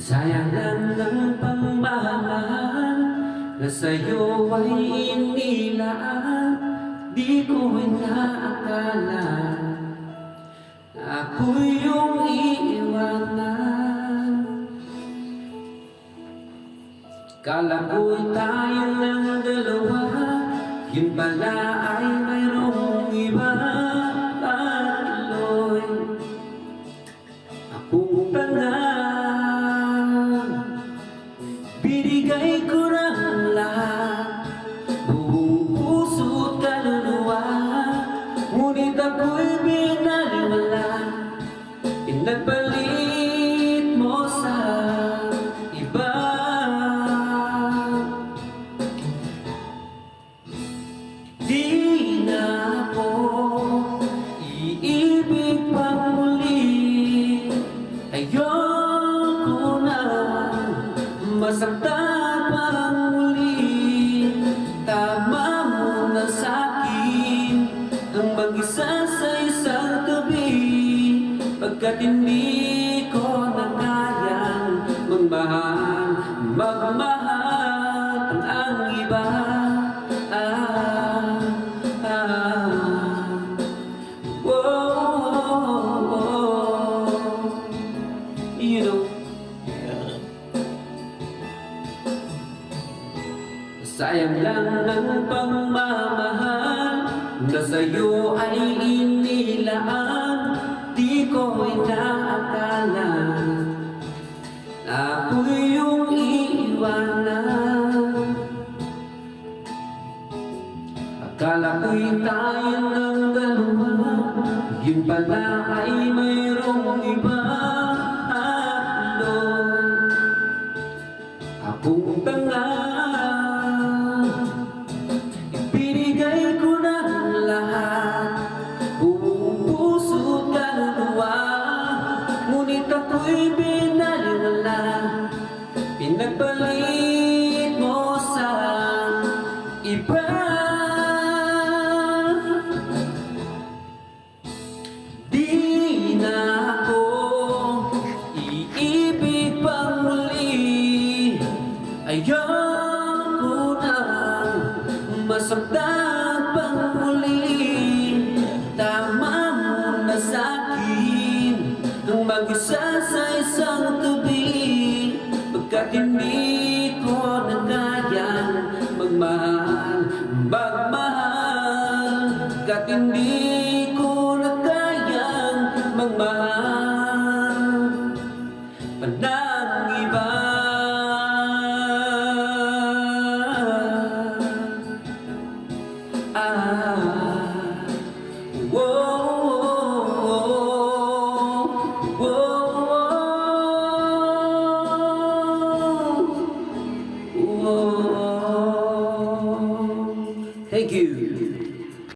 Sayang lang ng pagmamahal na sa'yo ay inilaan. Di ko inaakala na ako'y iyong iiwanan. Kala ko'y tayo lang dalawa, yun pala ay mayroong iba. Tuloy akong tanga, binigay ko ng lahat, buong puso't kaluluwa. Ngunit ako'y binaliwala, pinagpalit mo sa iba. Di na ako iibig pang muli, ayoko na masaktan pang muli. Tama mo na sa'kin ang mag-isa sa isang tabi, pagkat hindi ko na kayang magmahal ang iba. You know, sayang lang ng pagmamahal na sa'yo ay inilaan. Di ko inaakala na ako'y iyong iiwanan. Akala ko'y tayo ng dalawa, yun pala ay mayroong iba. Akong tanga, ibinigay ko ng lahat, buong puso't kaluluwa. Ngunit ako'y binaliwala, pinagpalit mo sa iba. Di na ako iibig pang muli, ayoko na masaktan pang muli. Tama mo na sa'kin ang mag-isa sa isang tabi, pagkat hindi ko na kayang magmahal, pagkat hindi ko na kayang magmahal pa ng iba. Thank you.